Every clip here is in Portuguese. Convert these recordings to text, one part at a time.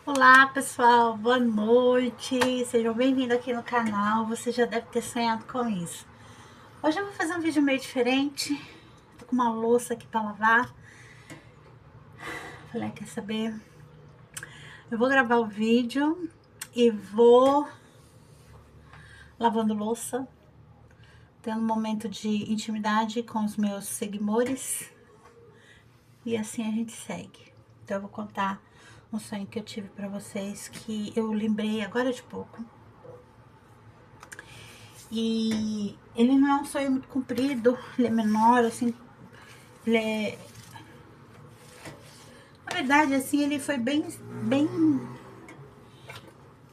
Olá pessoal, boa noite, sejam bem-vindos aqui no canal. Você já deve ter sonhado com isso. Hoje eu vou fazer um vídeo meio diferente. Tô com uma louça aqui pra lavar. Falei, quer saber? Eu vou gravar o vídeo e vou lavando louça, tendo um momento de intimidade com os meus seguidores. E assim a gente segue. Então eu vou contar um sonho que eu tive pra vocês, que eu lembrei agora de pouco. E ele não é um sonho muito comprido, ele é menor, assim, ele é... Na verdade, assim, ele foi bem...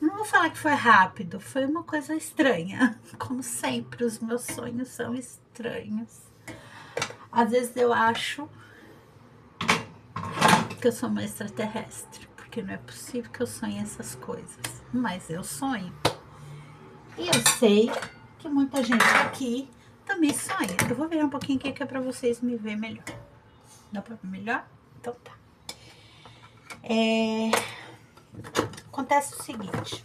Não vou falar que foi rápido, foi uma coisa estranha. Como sempre, os meus sonhos são estranhos. Às vezes eu acho que eu sou uma extraterrestre, porque não é possível que eu sonhe essas coisas. Mas eu sonho. E eu sei que muita gente aqui também sonha. Eu vou virar um pouquinho aqui que é pra vocês me verem melhor. Dá pra ver melhor? Então tá. Acontece o seguinte.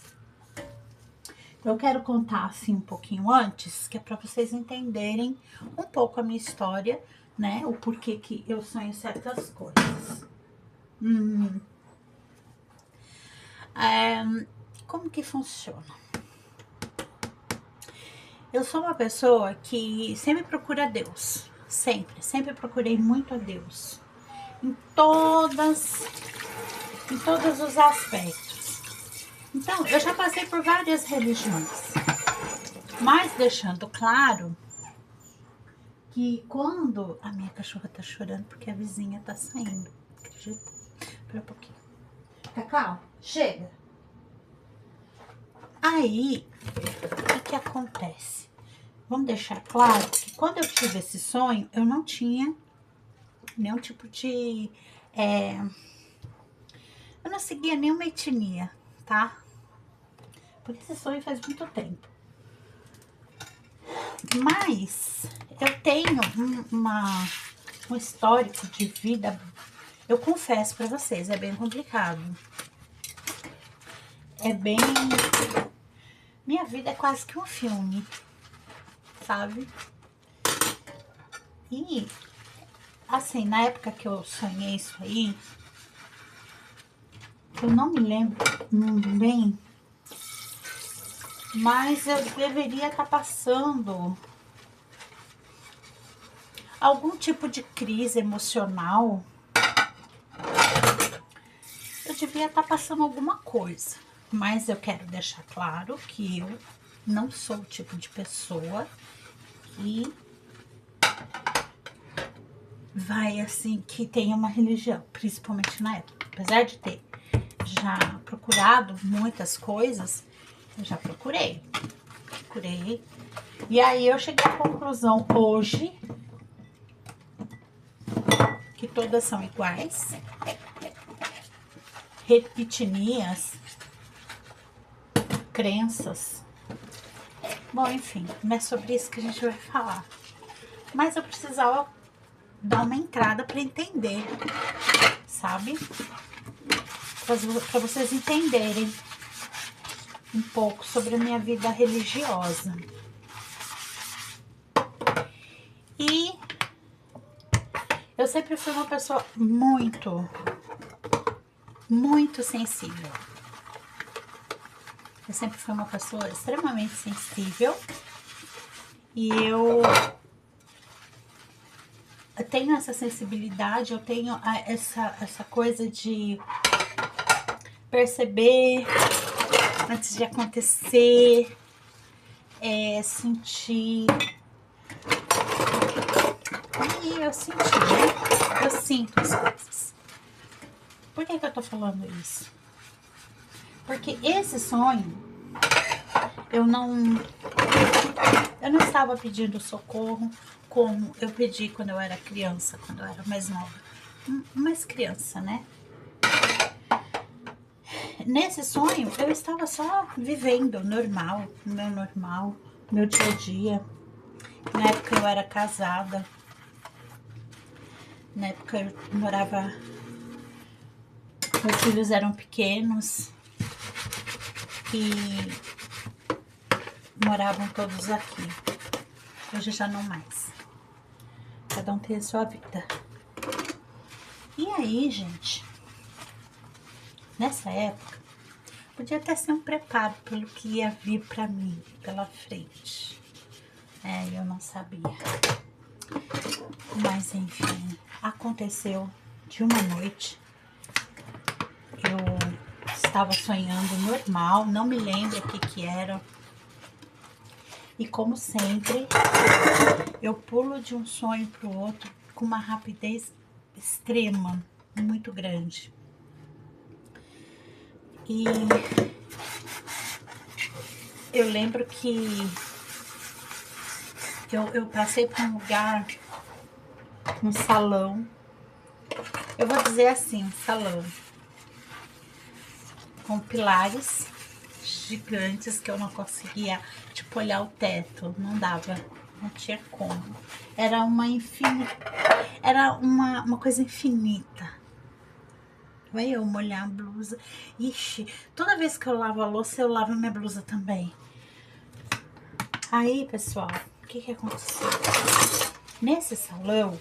Eu quero contar assim um pouquinho antes, que é pra vocês entenderem um pouco a minha história, né? O porquê que eu sonho certas coisas. Como que funciona? Eu sou uma pessoa que sempre procura Deus. Sempre procurei muito a Deus. Em todos os aspectos. Então, eu já passei por várias religiões. Mas deixando claro que quando... A minha cachorra tá chorando porque a vizinha tá saindo. Acredita? Espera um pouquinho. Cacau, chega. Aí, o que acontece? Vamos deixar claro que quando eu tive esse sonho, eu não tinha nenhum tipo de... eu não seguia nenhuma etnia, tá? Porque esse sonho faz muito tempo. Mas eu tenho um histórico de vida, eu confesso pra vocês, é bem complicado. É bem... Minha vida é quase que um filme, sabe? E, assim, na época que eu sonhei isso aí, eu não me lembro bem, mas eu deveria estar passando algum tipo de crise emocional. Eu devia estar passando alguma coisa, mas eu quero deixar claro que eu não sou o tipo de pessoa que vai assim, que tem uma religião, principalmente na época. Apesar de ter já procurado muitas coisas, eu já procurei. E aí eu cheguei à conclusão hoje que todas são iguais, etnias, crenças. Bom, enfim, não é sobre isso que a gente vai falar. Mas eu precisava dar uma entrada para entender, sabe? Para vocês entenderem um pouco sobre a minha vida religiosa. E eu sempre fui uma pessoa muito sensível. Eu sempre fui uma pessoa extremamente sensível. E eu tenho essa sensibilidade, eu tenho essa coisa de perceber antes de acontecer, sentir. E eu senti, né? Eu sinto as coisas. Por que eu tô falando isso? Porque esse sonho, eu não estava pedindo socorro como eu pedi quando eu era criança, quando eu era mais nova. Mais criança, né? Nesse sonho, eu estava só vivendo normal, meu dia a dia. Na época eu era casada. Na época eu morava Meus filhos eram pequenos e moravam todos aqui. Hoje já não mais. Cada um tem a sua vida. E aí, gente, nessa época, podia até ser um preparo pelo que ia vir pra mim pela frente. Eu não sabia. Mas, enfim, aconteceu de uma noite. Eu estava sonhando normal, não me lembro o que era. E como sempre, eu pulo de um sonho para o outro com uma rapidez extrema, muito grande. E eu lembro que eu passei por um lugar, um salão. Eu vou dizer assim, um salão com pilares gigantes que eu não conseguia, tipo, olhar o teto, não dava, não tinha como. Era uma coisa infinita. Vai eu molhar a blusa. Ixi, toda vez que eu lavo a louça, eu lavo minha blusa também. Aí, pessoal, o que aconteceu? Nesse salão,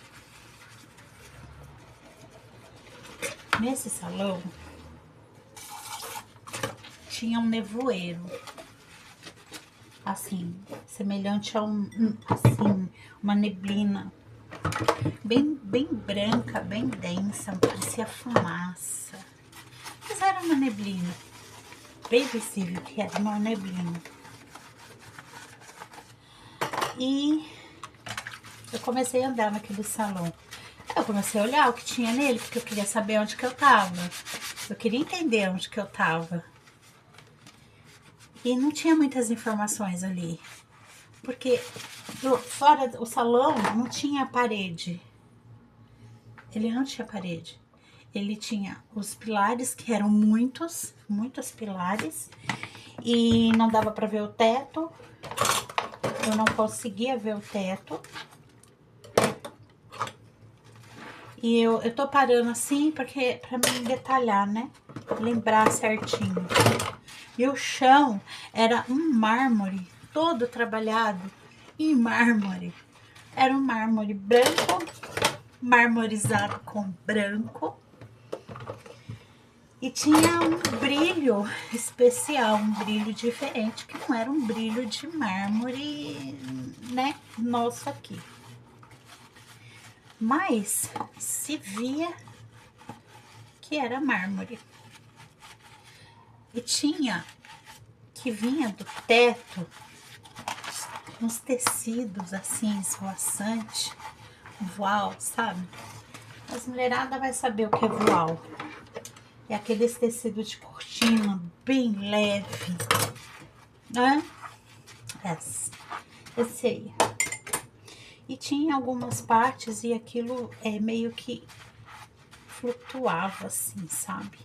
tinha um nevoeiro, assim, semelhante a uma neblina bem branca, bem densa, parecia fumaça. Mas era uma neblina, bem visível que era uma neblina. E eu comecei a andar naquele salão. Eu comecei a olhar o que tinha nele, porque eu queria saber onde que eu tava. Eu queria entender onde que eu tava. E não tinha muitas informações ali. Porque fora do salão não tinha parede. Ele não tinha parede. Ele tinha os pilares, que eram muitos pilares. E não dava pra ver o teto. Eu não conseguia ver o teto. E eu tô parando assim porque pra me detalhar, né? Lembrar certinho. E o chão era um mármore, todo trabalhado em mármore. Era um mármore branco, marmorizado com branco. E tinha um brilho especial, um brilho diferente, que não era um brilho de mármore, né? Nosso aqui. Mas se via que era mármore. E tinha que vinha do teto uns tecidos assim, esvoaçante, voal, sabe? As mulheradas vai saber o que é voal. É aqueles tecidos de cortina bem leve, né? Esse aí. E tinha algumas partes e aquilo meio que flutuava assim, sabe?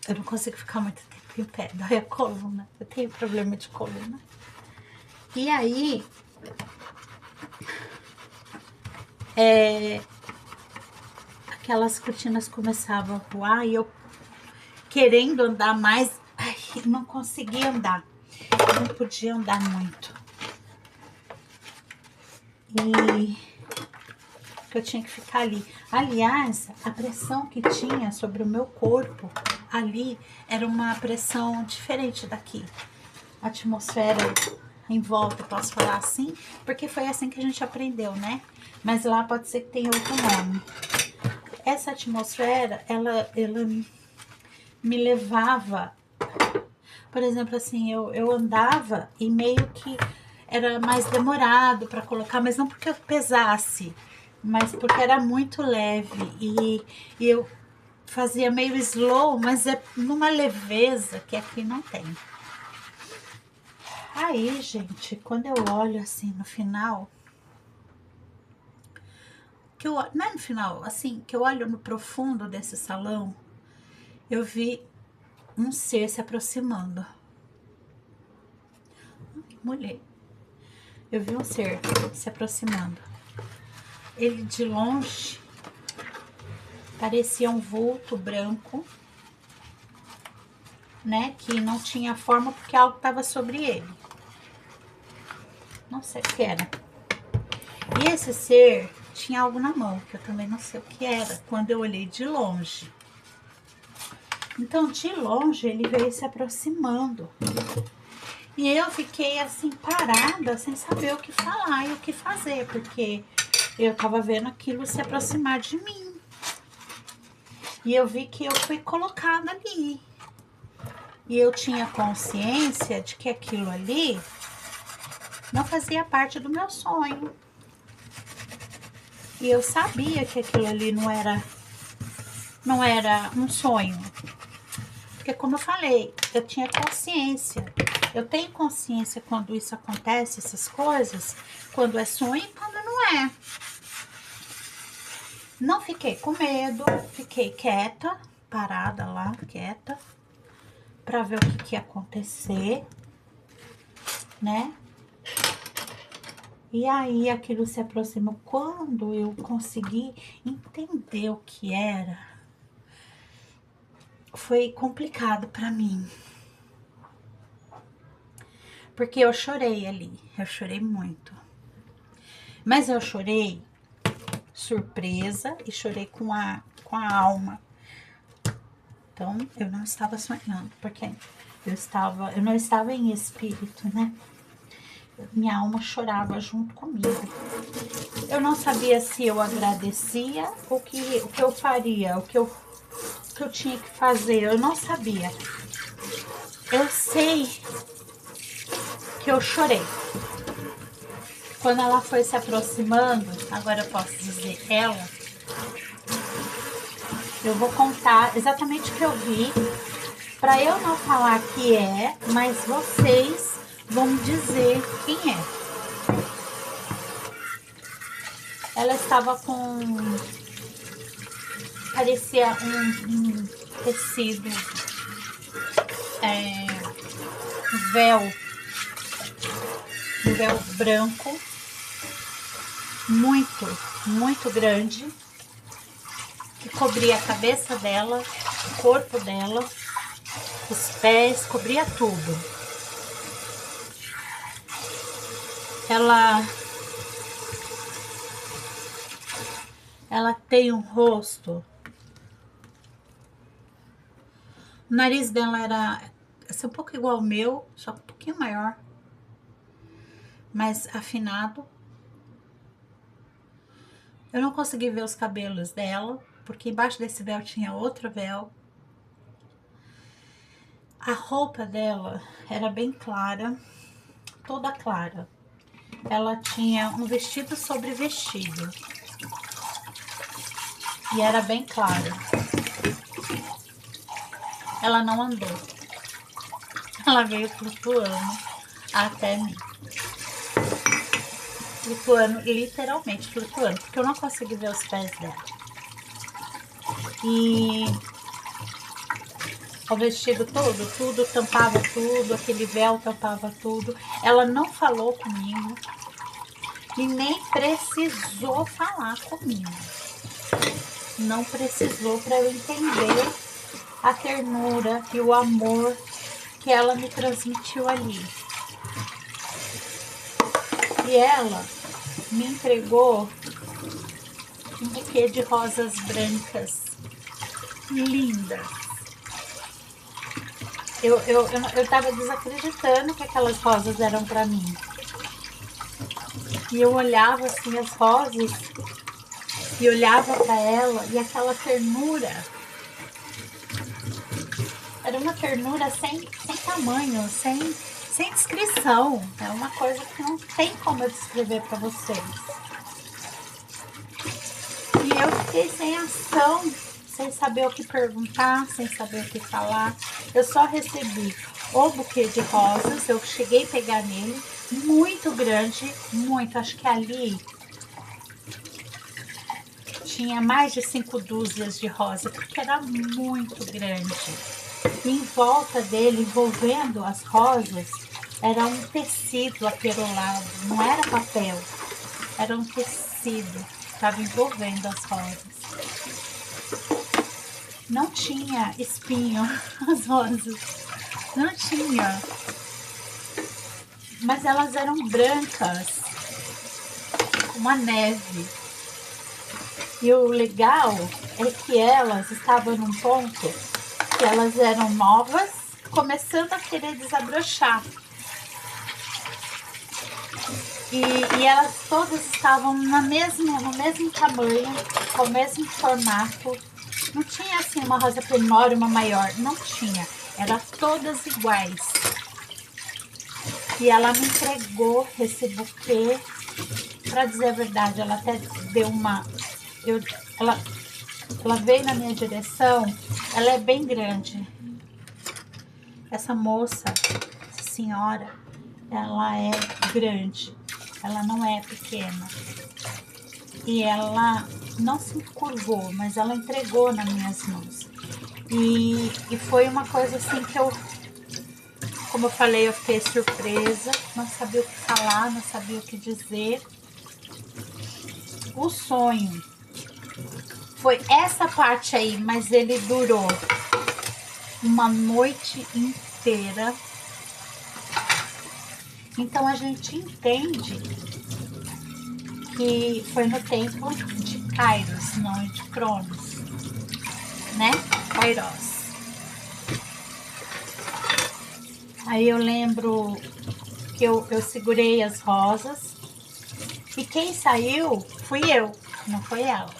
Eu não consigo ficar muito tempo em pé, dói a coluna. Eu tenho problema de coluna. E aí, aquelas cortinas começavam a voar e eu querendo andar mais, ai, não conseguia andar. Eu não podia andar muito. E eu tinha que ficar ali. Aliás, a pressão que tinha sobre o meu corpo ali era uma pressão diferente daqui. A atmosfera em volta, posso falar assim, porque foi assim que a gente aprendeu, né? Mas lá pode ser que tenha outro nome. Essa atmosfera, ela me levava, por exemplo, assim, eu andava e meio que era mais demorado para colocar, mas não porque eu pesasse, mas porque era muito leve e eu fazia meio slow, mas é numa leveza que aqui não tem. Aí, gente, quando eu olho assim no final, não é no final, assim, que eu olho no profundo desse salão, eu vi um ser se aproximando. Mulher. Eu vi um ser se aproximando. Ele de longe, parecia um vulto branco, né? Que não tinha forma porque algo estava sobre ele. Não sei o que era. E esse ser tinha algo na mão, que eu também não sei o que era, quando eu olhei de longe. Então, de longe, ele veio se aproximando. E eu fiquei assim, parada, sem saber o que falar e o que fazer, porque eu tava vendo aquilo se aproximar de mim. E eu vi que eu fui colocada ali. E eu tinha consciência de que aquilo ali não fazia parte do meu sonho. E eu sabia que aquilo ali não era um sonho. Porque como eu falei, eu tinha consciência. Eu tenho consciência quando isso acontece, essas coisas, quando é sonho e quando não é. Não fiquei com medo, fiquei quieta, parada lá, quieta, para ver o que ia acontecer, né? E aí aquilo se aproximou. Quando eu consegui entender o que era, foi complicado para mim. Porque eu chorei ali, eu chorei muito. Mas eu chorei surpresa e chorei com a alma. Então, eu não estava sonhando, porque eu não estava em espírito, né? Minha alma chorava junto comigo. Eu não sabia se eu agradecia ou o que eu faria, o que eu tinha que fazer. Eu não sabia. Eu sei que eu chorei. Quando ela foi se aproximando, agora eu posso dizer ela, eu vou contar exatamente o que eu vi, para eu não falar que é, mas vocês vão me dizer quem é. Ela estava com, parecia um tecido, um véu branco, muito grande, que cobria a cabeça dela, o corpo dela, os pés, cobria tudo. Ela tem um rosto, o nariz dela era assim, um pouco igual ao meu, só um pouquinho maior, mais afinado. Eu não consegui ver os cabelos dela, porque embaixo desse véu tinha outro véu. A roupa dela era bem clara, toda clara. Ela tinha um vestido sobre vestido. E era bem clara. Ela não andou. Ela veio flutuando até mim. Flutuando, literalmente flutuando, porque eu não consegui ver os pés dela. E o vestido todo, tudo tampava tudo, aquele véu tampava tudo. Ela não falou comigo e nem precisou falar comigo. Não precisou, para eu entender a ternura e o amor que ela me transmitiu ali. E ela me entregou um buquê de rosas brancas lindas. Eu tava desacreditando que aquelas rosas eram para mim. E eu olhava assim as rosas e olhava para ela, e aquela ternura era uma ternura sem tamanho, sem descrição. É uma coisa que não tem como eu descrever para vocês. E eu fiquei sem ação, sem saber o que perguntar, sem saber o que falar. Eu só recebi o buquê de rosas, eu cheguei a pegar nele, muito grande, muito, acho que ali tinha mais de 5 dúzias de rosa, porque era muito grande. E em volta dele, envolvendo as rosas, era um tecido aperolado, não era papel, era um tecido que estava envolvendo as rosas. não tinha espinho, as rosas, não tinha. Mas elas eram brancas, como a neve. E o legal é que elas estavam num ponto que elas eram novas, começando a querer desabrochar. E elas todas estavam no mesmo tamanho, com o mesmo formato. Não tinha assim uma rosa menor e uma maior, não tinha. Eram todas iguais. E ela me entregou esse buquê. Pra dizer a verdade, ela até deu uma... ela veio na minha direção, ela é bem grande. Essa moça, essa senhora, ela é grande. Ela não é pequena. E ela não se curvou, mas ela entregou nas minhas mãos. E foi uma coisa assim que eu, como eu falei, eu fiquei surpresa, não sabia o que falar, não sabia o que dizer. O sonho foi essa parte aí, mas ele durou uma noite inteira. Então a gente entende que foi no tempo de Kairos, não de Cronos, né? Kairos. Aí eu lembro que eu segurei as rosas e quem saiu fui eu, não foi ela.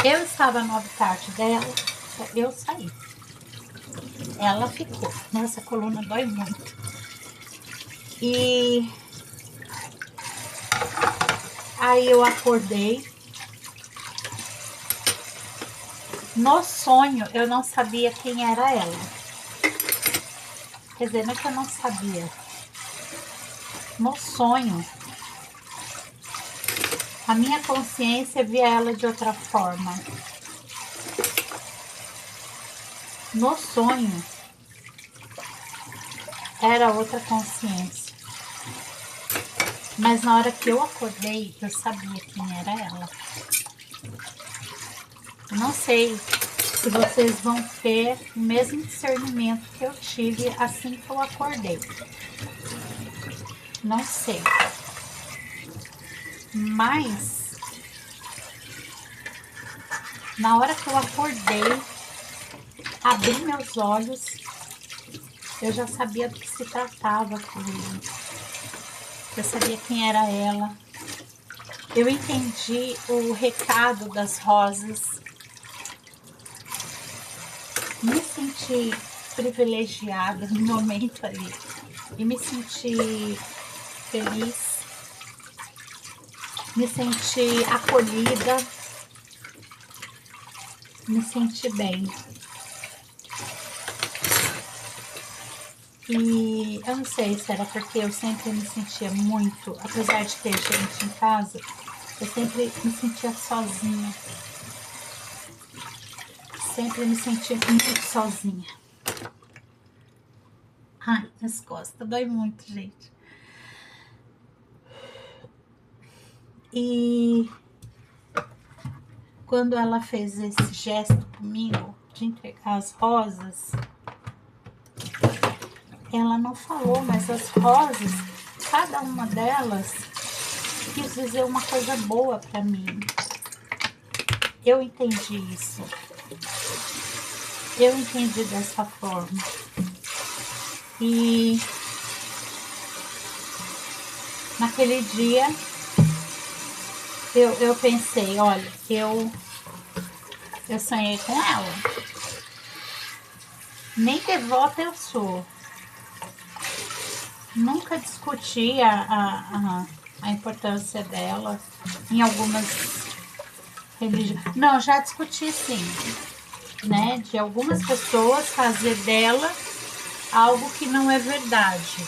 Eu estava no habitat dela, eu saí. Ela ficou. Nossa, a coluna dói muito. E aí eu acordei. No sonho eu não sabia quem era ela. Quer dizer, não é que eu não sabia. No sonho, a minha consciência via ela de outra forma. No sonho, era outra consciência. Mas na hora que eu acordei, eu sabia quem era ela. Eu não sei se vocês vão ter o mesmo discernimento que eu tive assim que eu acordei. Não sei. Mas na hora que eu acordei, abri meus olhos, eu já sabia do que se tratava aquilo. Eu sabia quem era ela. Eu entendi o recado das rosas. Me senti privilegiada no momento ali. E me senti feliz. Me senti acolhida. Me senti bem. E eu não sei se era porque eu sempre me sentia muito, apesar de ter gente em casa, eu sempre me sentia sozinha. Sempre me senti muito sozinha. Ai, minhas costas, dói muito, gente. E quando ela fez esse gesto comigo, de entregar as rosas, ela não falou, mas as rosas, cada uma delas, quis dizer uma coisa boa pra mim. Eu entendi isso. Eu entendi dessa forma. E naquele dia eu pensei, olha, eu sonhei com ela. Nem devota eu sou. Nunca discuti a importância dela em algumas religiões. Não, já discuti sim, né? De algumas pessoas fazer dela algo que não é verdade.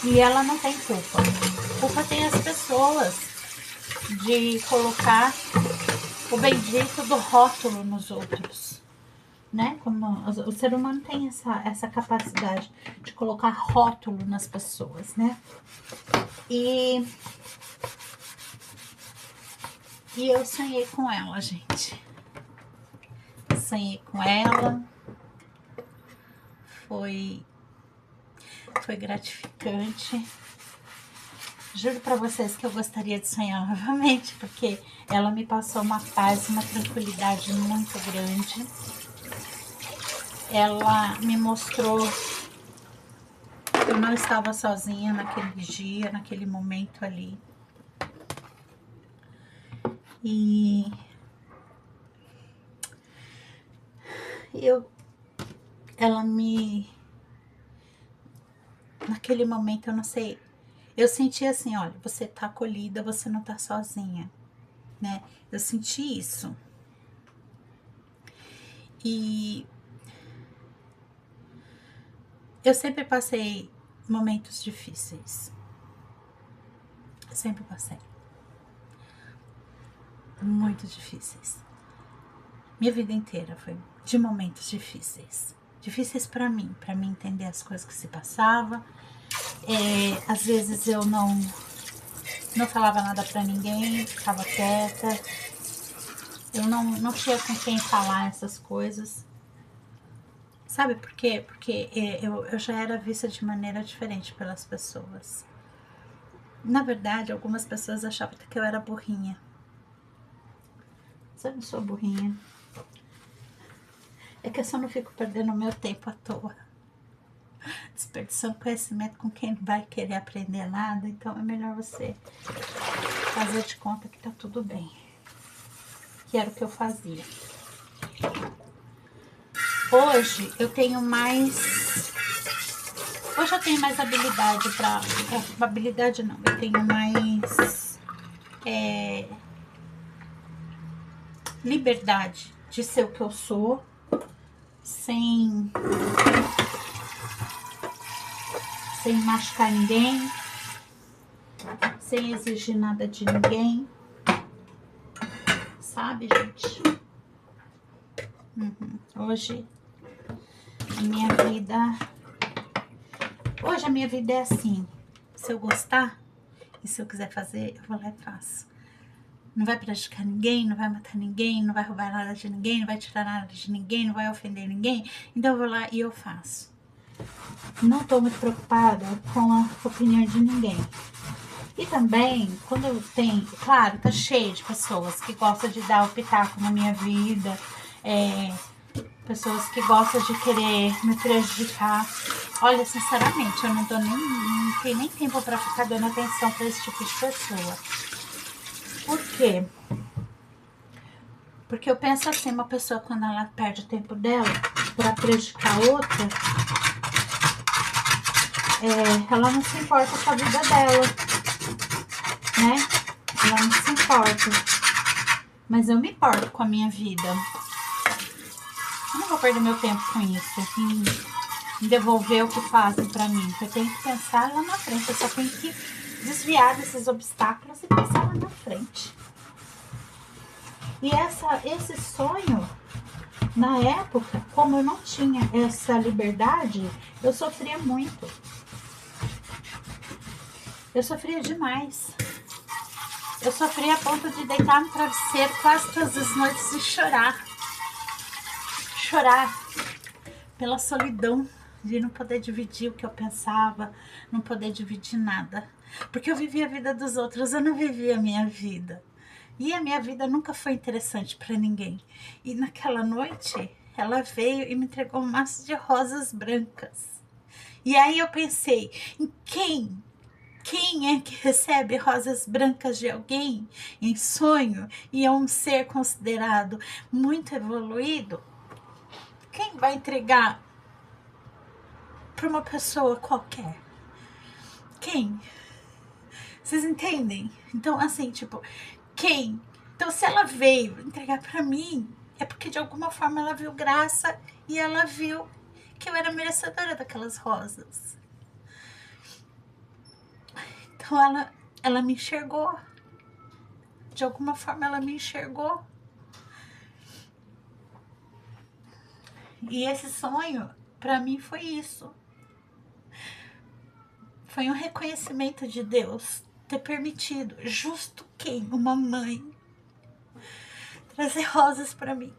E ela não tem culpa. Culpa tem as pessoas de colocar o bendito do rótulo nos outros, né? Como o ser humano tem essa capacidade de colocar rótulo nas pessoas, né? E eu sonhei com ela, gente. sonhei com ela. Foi gratificante. Juro pra vocês que eu gostaria de sonhar novamente, porque ela me passou uma paz, uma tranquilidade muito grande. Ela me mostrou que eu não estava sozinha naquele dia, naquele momento ali. E naquele momento, eu não sei, eu senti assim, olha, você tá acolhida, você não tá sozinha, né? Eu senti isso. E eu sempre passei momentos difíceis. Eu sempre passei. Muito difíceis. Minha vida inteira foi de momentos difíceis. Difíceis pra mim entender as coisas que se passavam. Às vezes eu não falava nada pra ninguém, ficava quieta. Eu não tinha com quem falar essas coisas. Sabe por quê? Porque eu já era vista de maneira diferente pelas pessoas. Na verdade, algumas pessoas achavam que eu era burrinha. Mas eu não sou burrinha. É que eu só não fico perdendo meu tempo à toa. Desperdiçando conhecimento com quem não vai querer aprender nada. Então é melhor você fazer de conta que tá tudo bem. Que era o que eu fazia. Hoje eu tenho mais habilidade para habilidade não, eu tenho mais liberdade de ser o que eu sou, sem machucar ninguém, sem exigir nada de ninguém, sabe, gente? Hoje a minha vida é assim. Se eu gostar e se eu quiser fazer, eu vou lá e faço. Não vai prejudicar ninguém, não vai matar ninguém, não vai roubar nada de ninguém, não vai tirar nada de ninguém, não vai ofender ninguém. Então eu vou lá e eu faço. Não tô muito preocupada com a opinião de ninguém. E também, quando eu tenho... Claro, tá cheio de pessoas que gostam de dar o pitaco na minha vida. Pessoas que gostam de querer me prejudicar. Olha, sinceramente, eu não tenho nem tempo pra ficar dando atenção pra esse tipo de pessoa. Por quê? Porque eu penso assim, uma pessoa quando ela perde o tempo dela pra prejudicar outra, ela não se importa com a vida dela, né? Ela não se importa. Mas eu me importo com a minha vida. Eu não vou perder meu tempo com isso, em devolver o que fazem pra mim. Eu tenho que pensar lá na frente, eu só tenho que desviar desses obstáculos e passar lá na frente. E esse sonho, na época, como eu não tinha essa liberdade, eu sofria muito. Eu sofria demais. Eu sofria a ponto de deitar no travesseiro quase todas as noites e chorar. Chorar pela solidão de não poder dividir o que eu pensava, não poder dividir nada. Porque eu vivia a vida dos outros, eu não vivia a minha vida. E a minha vida nunca foi interessante para ninguém. E naquela noite, ela veio e me entregou um maço de rosas brancas. E aí eu pensei, em quem é que recebe rosas brancas de alguém em sonho e é um ser considerado muito evoluído? Quem vai entregar para uma pessoa qualquer? Quem? Vocês entendem? Então, assim, tipo, quem? Então, se ela veio entregar para mim, é porque de alguma forma ela viu graça e ela viu que eu era merecedora daquelas rosas. Então, ela me enxergou. De alguma forma, ela me enxergou. E esse sonho, para mim, foi isso. Foi um reconhecimento de Deus ter permitido, justo quem? Uma mãe, trazer rosas para mim.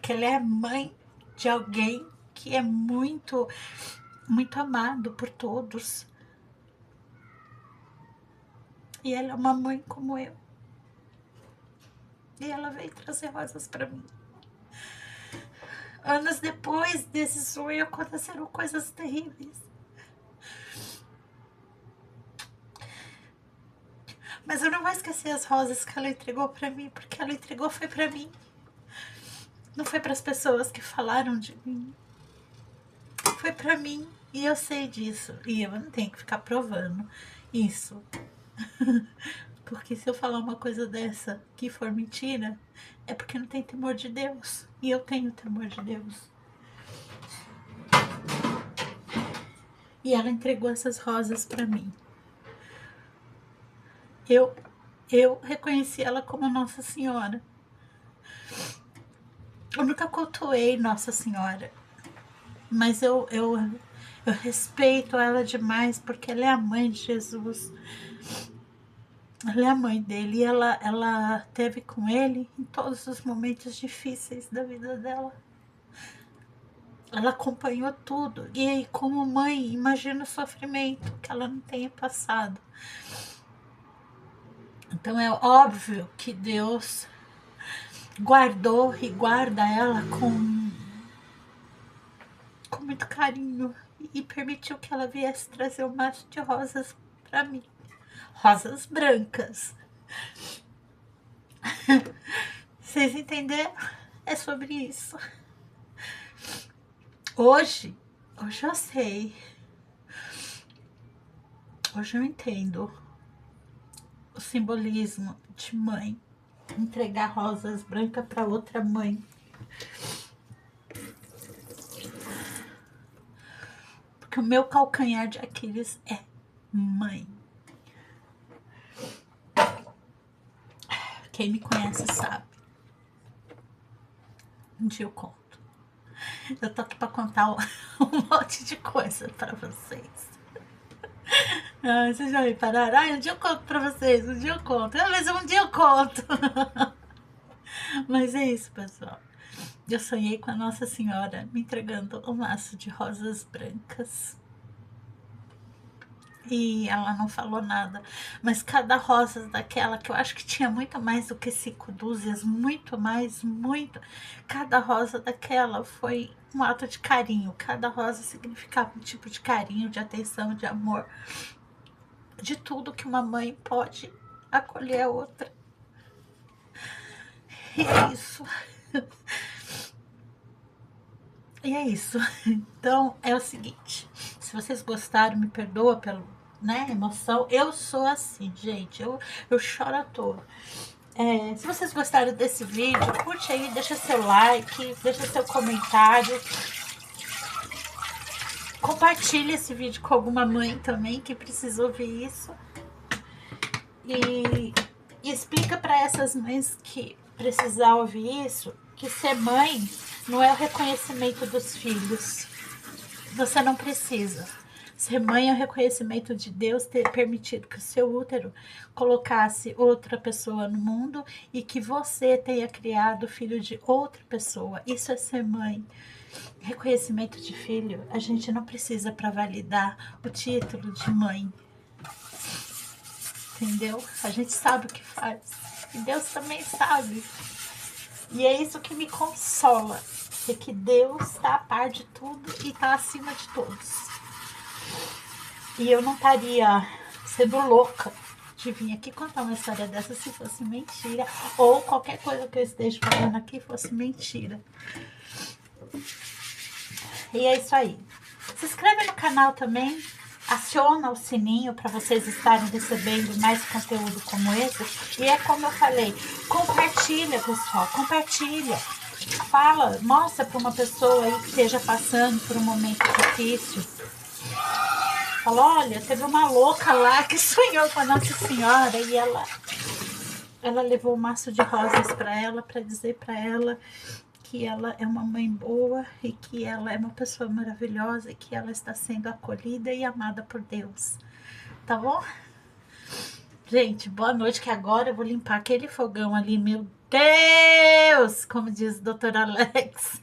porque ela é mãe de alguém que é muito, muito amado por todos. E ela é uma mãe como eu. E ela veio trazer rosas para mim. Anos depois desse sonho aconteceram coisas terríveis. Mas eu não vou esquecer as rosas que ela entregou para mim, porque ela entregou foi para mim. Não foi para as pessoas que falaram de mim. Foi para mim. E eu sei disso. E eu não tenho que ficar provando isso. Porque se eu falar uma coisa dessa que for mentira, é porque não tem temor de Deus. E eu tenho temor de Deus. E ela entregou essas rosas para mim. Eu reconheci ela como Nossa Senhora. Eu nunca cultuei Nossa Senhora. Mas eu respeito ela demais porque ela é a mãe de Jesus. Ela é a mãe dele e ela teve com ele em todos os momentos difíceis da vida dela. Ela acompanhou tudo. E aí, como mãe, imagina o sofrimento que ela não tenha passado. Então é óbvio que Deus guardou e guarda ela com muito carinho e permitiu que ela viesse trazer um maço de rosas para mim. Rosas brancas. Vocês entenderam? É sobre isso. Hoje eu sei. Hoje eu entendo o simbolismo de mãe. Entregar rosas brancas para outra mãe. Porque o meu calcanhar de Aquiles é mãe. Quem me conhece sabe. Um dia eu conto. Eu tô aqui pra contar um monte de coisa pra vocês. Vocês já repararam? Um dia eu conto pra vocês, um dia eu conto. Mas um dia eu conto. Mas é isso, pessoal. Eu sonhei com a Nossa Senhora me entregando um maço de rosas brancas. E ela não falou nada, mas cada rosa daquela, que eu acho que tinha muito mais do que 5 dúzias, muito mais, muito. Cada rosa daquela foi um ato de carinho, cada rosa significava um tipo de carinho, de atenção, de amor, de tudo que uma mãe pode acolher a outra. E é isso. E é isso. Então, é o seguinte, se vocês gostaram, me perdoa pelo, né, emoção. Eu sou assim, gente, eu choro à toa. Se vocês gostaram desse vídeo, curte aí, deixa seu like, deixa seu comentário. Compartilha esse vídeo com alguma mãe também que precisa ouvir isso. E explica para essas mães que precisar ouvir isso, que ser mãe não é o reconhecimento dos filhos. Você não precisa. Ser mãe é o reconhecimento de Deus ter permitido que o seu útero colocasse outra pessoa no mundo e que você tenha criado o filho de outra pessoa. Isso é ser mãe. Reconhecimento de filho, a gente não precisa para validar o título de mãe. Entendeu? A gente sabe o que faz. E Deus também sabe. E é isso que me consola. É que Deus está a par de tudo e está acima de todos. E eu não estaria sendo louca de vir aqui contar uma história dessa se fosse mentira. Ou qualquer coisa que eu esteja falando aqui fosse mentira. E é isso aí. Se inscreve no canal também. Aciona o sininho para vocês estarem recebendo mais conteúdo como esse. E é como eu falei, compartilha, pessoal, compartilha. Fala, mostra para uma pessoa aí que esteja passando por um momento difícil. Fala, olha, teve uma louca lá que sonhou com a Nossa Senhora e ela levou um maço de rosas para ela, para dizer para ela que ela é uma mãe boa e que ela é uma pessoa maravilhosa e que ela está sendo acolhida e amada por Deus. Tá bom? Gente, boa noite, que agora eu vou limpar aquele fogão ali, meu Deus, como diz o doutor Alex.